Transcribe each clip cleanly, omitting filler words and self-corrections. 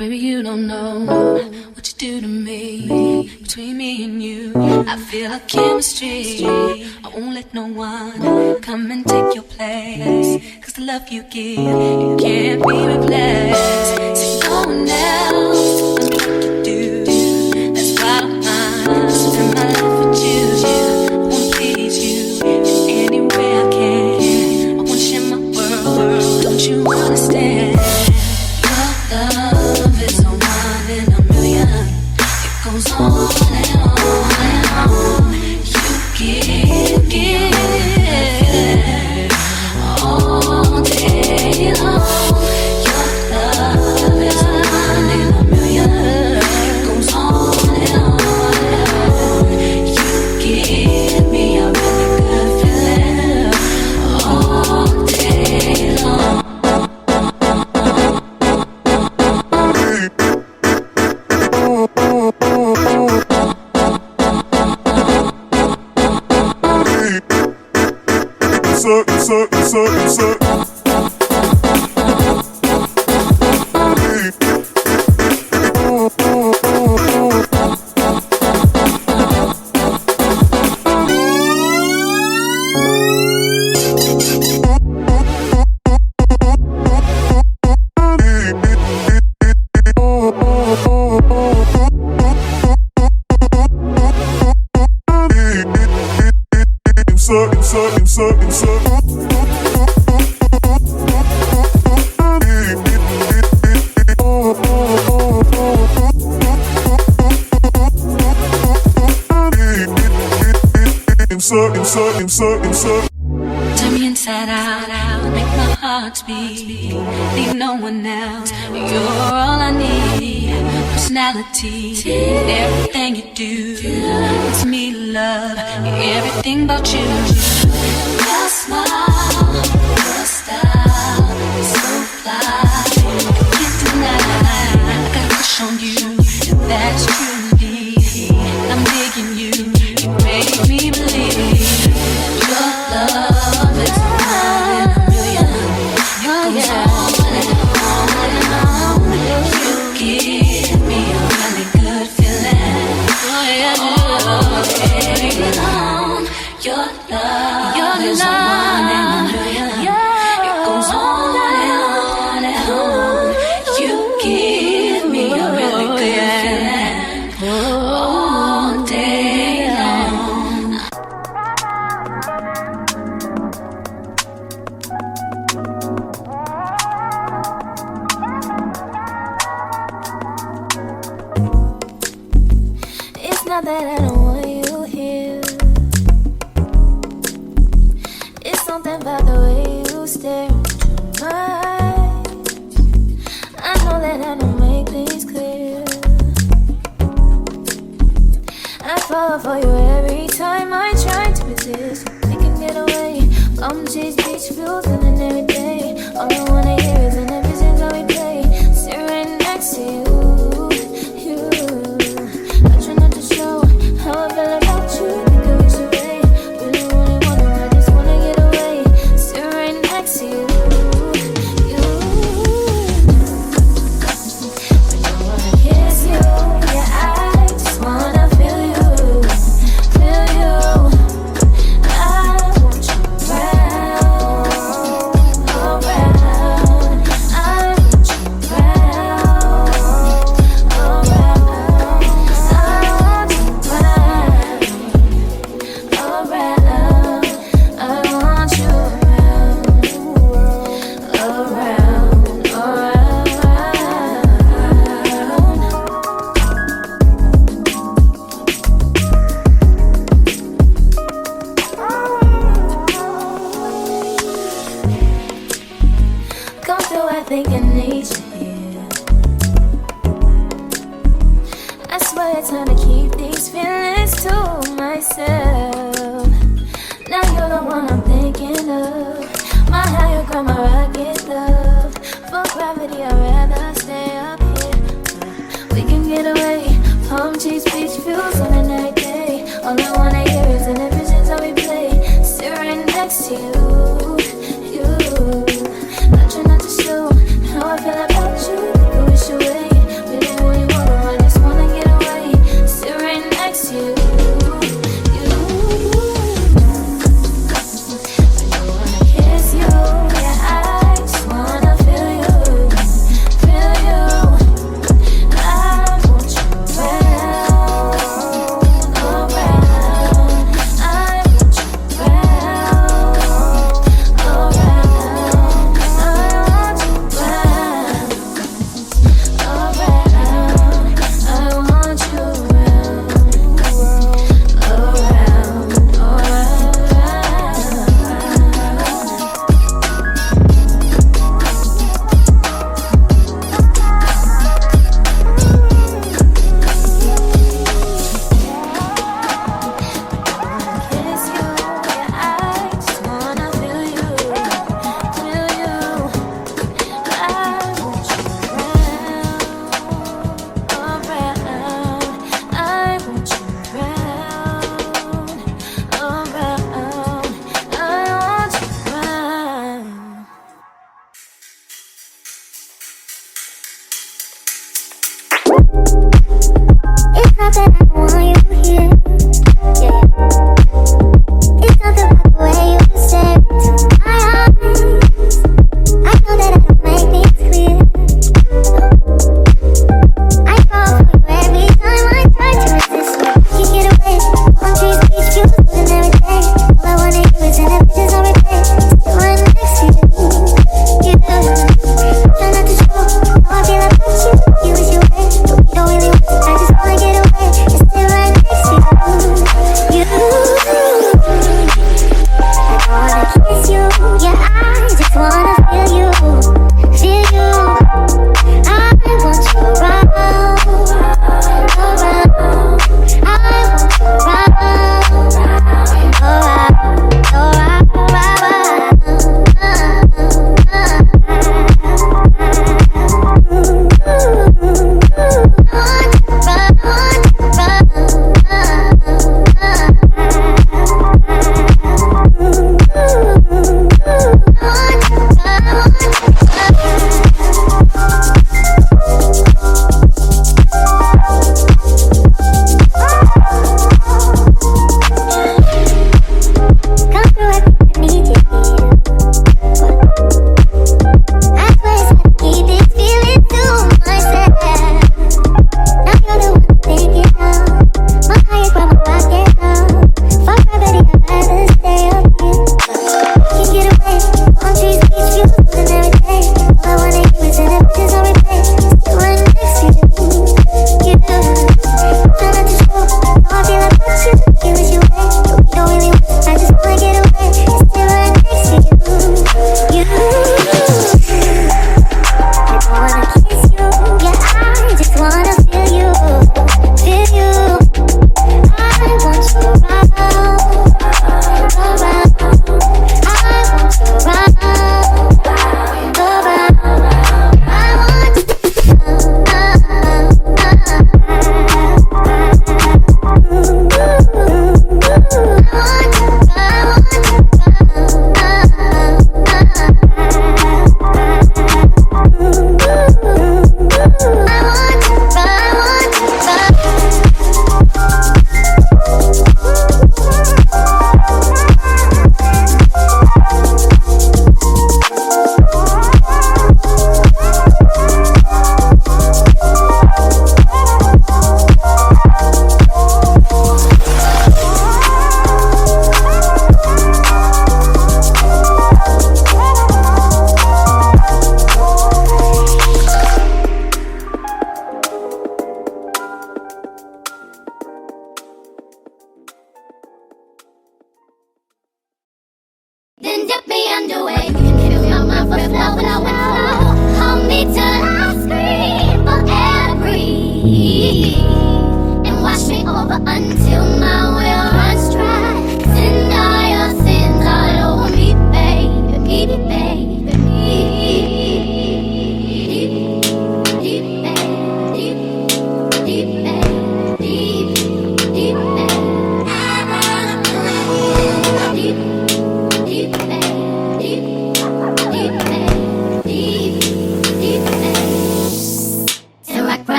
Baby, you don't know what you do to me. Between me and you, I feel a chemistry. I won't let no one come and take your place. Cause the love you give, it can't be replaced. See, no one else knows what you do. That's why I'm mine. Spend my life with you. I wanna please you in any way I can. I wanna share my world. Don't you understand? Your love is a one in a million. It goes on and on and on. You give all day long. Your love is a one in a million. It goes on and on and on. You give me a really good feeling all day long. Turn me inside out, make my heart beat. Leave no one else, you're all I need. Personality, everything you do, it's me love, everything about you. Your smile, your style, so fly, I can't deny. I got a crush on you, and that's truly. I'm digging you, you make me believe. Your love is one in a million. It goes on and on and on. You give me a really good feeling. All day long. Your love is one in a million. It goes on and on and on. You give me a really good feeling all day long. It's not that I don't want you here. It's something about the way you stare into my eyes. I know that I don't make things clear. I fall for you every time I try to resist. We can get away from these beach views and every day. All I wanna hear is an episode that we play. Sit right next to you. I try not to show how I feel about you. Think I wish away. Really wanna, I just wanna get away. Sit right next to you. But I wanna kiss you. Yeah, I just wanna feel you. Feel you. I want you around, around. I want you around, around. I want you around, around. I want you around, around, come through, I think I need you here. I swear it's time to keep these feelings to myself. Now you're the one I'm thinking of. My higher ground, my rocket love. For gravity, I'd rather stay up here. We can get away from cheese beach views on a night day. All I wanna hear is an episode that we play. Sit right next to you. I try not to show how I feel about you. Think I wish away. It's not that I don't want you here. Yeah. It's something about the way you stare into my eyes. I know that I don't make things clear. I fall for you every time I try to resist you. You get away, palm trees, beach views, losing every day. All I wanna do is send the pictures on replay. Still right next to you. You do. Try not to show how I feel about you. You wish you were, but we don't really want to. I just wanna get away and stay right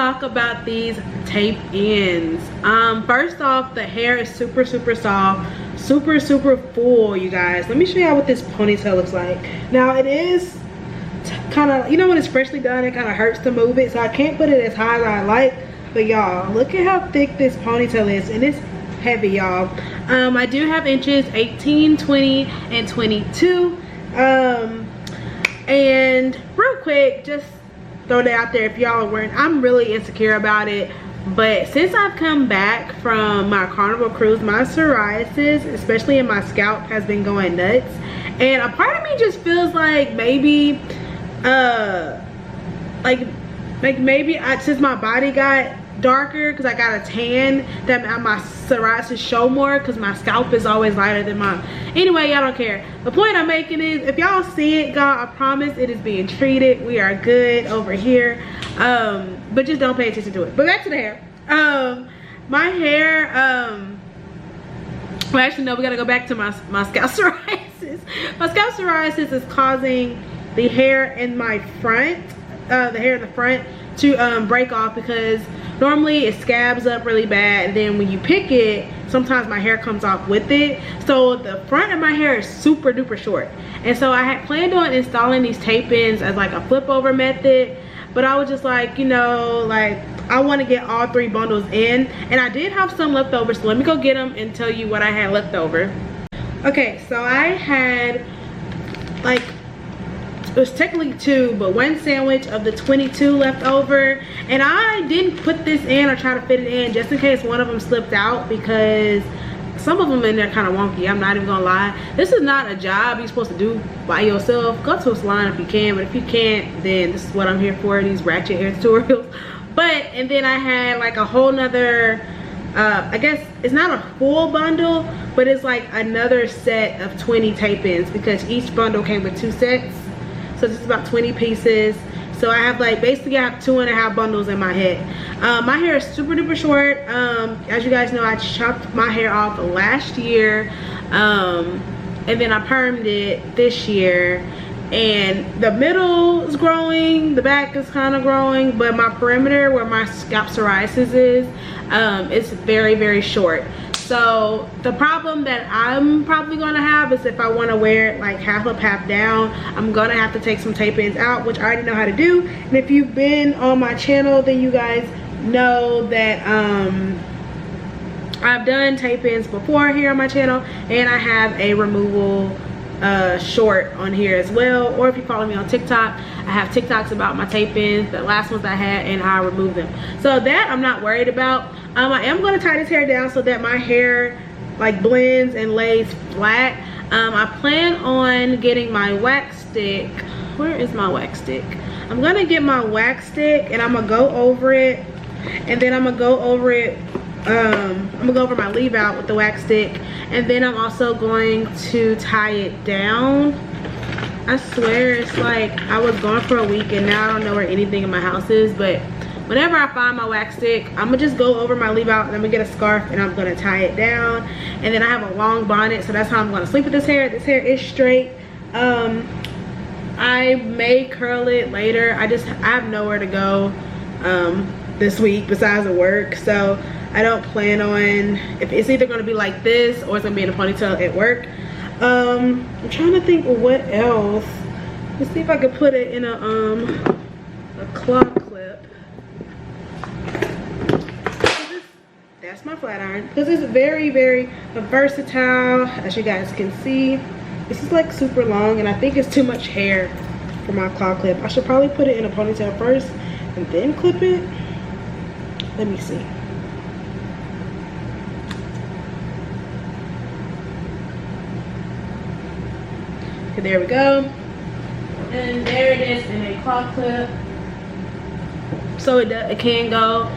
talk about these tape-ins. First off, the hair is super soft, super full, you guys. Let me show y'all what this ponytail looks like. Now it is kind of, you know, when it's freshly done, it kind of hurts to move it, so I can't put it as high as I like. But y'all, look at how thick this ponytail is, and it's heavy, y'all. I do have inches 18, 20, and 22. And real quick, just throw that out there if y'all are wearing, I'm really insecure about it, but since I've come back from my carnival cruise, my psoriasis, especially in my scalp, has been going nuts. And a part of me just feels like maybe since my body got darker because I got a tan, that my psoriasis show more because my scalp is always lighter than mine. Anyway, y'all don't care. The point I'm making is, if y'all see it, God, I promise it is being treated. We are good over here. But just don't pay attention to it. But back to the hair. My hair, well, actually no, we gotta go back to my scalp psoriasis. My scalp psoriasis is causing the hair in my front, the hair in the front, to break off, because normally it scabs up really bad, and then when you pick it, sometimes my hair comes off with it. So the front of my hair is super duper short, and so I had planned on installing these tape-ins as like a flip over method, but I was just like, you know, like I want to get all 3 bundles in, and I did have some left over, so let me go get them and tell you what I had left over. Okay, so I had, like, it was technically 2, but 1 sandwich of the 22 left over, and I didn't put this in or try to fit it in just in case one of them slipped out, because some of them in there kind of wonky. I'm not even gonna lie. This is not a job you're supposed to do by yourself. Go to a salon if you can, but if you can't, then this is what I'm here for, these ratchet hair tutorials. But, and then I had like a whole nother, I guess it's not a full bundle, but it's like another set of 20 tape-ins, because each bundle came with 2 sets. So this is about 20 pieces. So I have like, basically I have 2.5 bundles in my head. My hair is super duper short. As you guys know, I chopped my hair off last year, and then I permed it this year, and the middle is growing, the back is kind of growing, but my perimeter where my scalp psoriasis is very short. So the problem that I'm probably gonna have is if I want to wear it like half up, half down, I'm gonna have to take some tape-ins out, which I already know how to do. And if you've been on my channel, then you guys know that I've done tape-ins before here on my channel, and I have a removal short on here as well. Or if you follow me on TikTok, I have TikToks about my tape-ins, the last ones I had, and how I remove them. So that I'm not worried about. I am going to tie this hair down so that my hair like blends and lays flat. I plan on getting my wax stick. Where is my wax stick? I'm going to get my wax stick, and I'm going to go over it, and then I'm going to go over it, I'm going to go over my leave out with the wax stick, and then I'm also going to tie it down. I swear it's like I was gone for a week and now I don't know where anything in my house is, but whenever I find my wax stick, I'm gonna just go over my leave out, and I'm gonna get a scarf and I'm gonna tie it down. And then I have a long bonnet, so that's how I'm gonna sleep with this hair. This hair is straight. I may curl it later. I have nowhere to go this week besides work, so I don't plan on, if it's either gonna be like this or it's gonna be in a ponytail at work. I'm trying to think of what else. Let's see if I could put it in a claw clip. That's my flat iron, because it's very versatile, as you guys can see. This is like super long, and I think it's too much hair for my claw clip. I should probably put it in a ponytail first and then clip it. Let me see. Okay, there we go. And there it is in a claw clip. So it can go.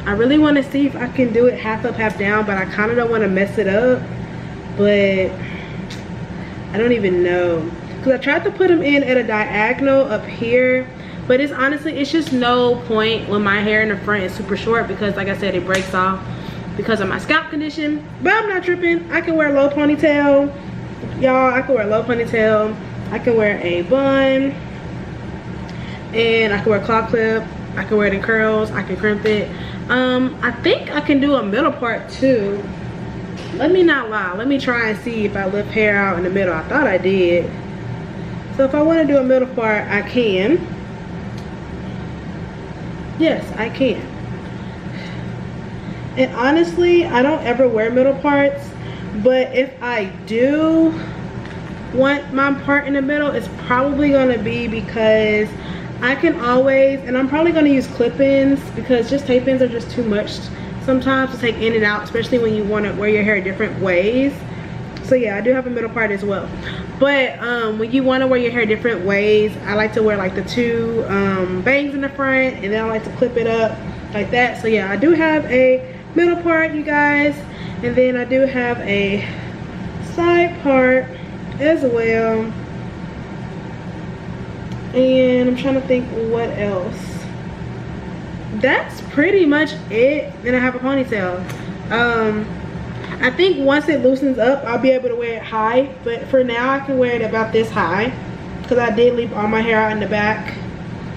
I really want to see if I can do it half up, half down, but I kind of don't want to mess it up. But I don't even know, because I tried to put them in at a diagonal up here, but it's honestly, it's just no point when my hair in the front is super short, because like I said, it breaks off because of my scalp condition. But I'm not tripping. I can wear a low ponytail, y'all. I can wear a low ponytail. I can wear a bun, and I can wear a claw clip. I can wear it in curls, I can crimp it. I think I can do a middle part too. Let me not lie, let me try and see if I lift hair out in the middle. I thought I did. So if I want to do a middle part, I can. Yes, I can. And honestly, I don't ever wear middle parts, but if I do want my part in the middle, it's probably going to be because I can always, and I'm probably going to use clip-ins, because just tape-ins are just too much sometimes to take in and out, especially when you want to wear your hair different ways. So yeah, I do have a middle part as well. But when you want to wear your hair different ways, I like to wear like the two bangs in the front, and then I like to clip it up like that. So yeah, I do have a middle part, you guys, and then I do have a side part as well. And I'm trying to think what else. That's pretty much it. Then I have a ponytail. I think once it loosens up, I'll be able to wear it high, but for now I can wear it about this high, because I did leave all my hair out in the back.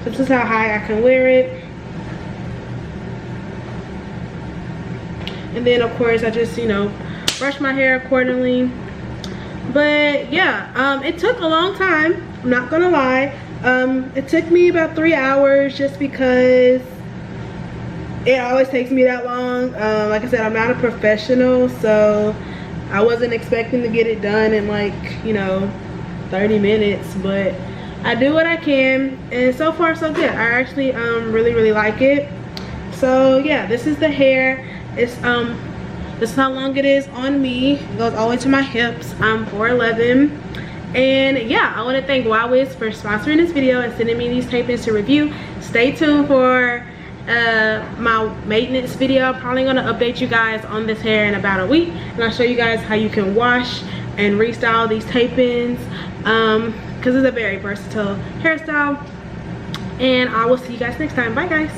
So this is how high I can wear it. And then of course I just, you know, brush my hair accordingly. But yeah, it took a long time, I'm not gonna lie. It took me about 3 hours, just because it always takes me that long. Like I said, I'm not a professional, so I wasn't expecting to get it done in like, you know, 30 minutes, but I do what I can, and so far so good. I actually really like it. So yeah, this is the hair. It's this is how long it is on me. It goes all the way to my hips. I'm 4'11", and yeah, I want to thank Ywigs for sponsoring this video and sending me these tape-ins to review. Stay tuned for my maintenance video. I'm probably going to update you guys on this hair in about a week, and I'll show you guys how you can wash and restyle these tape-ins, because it's a very versatile hairstyle. And I will see you guys next time. Bye guys.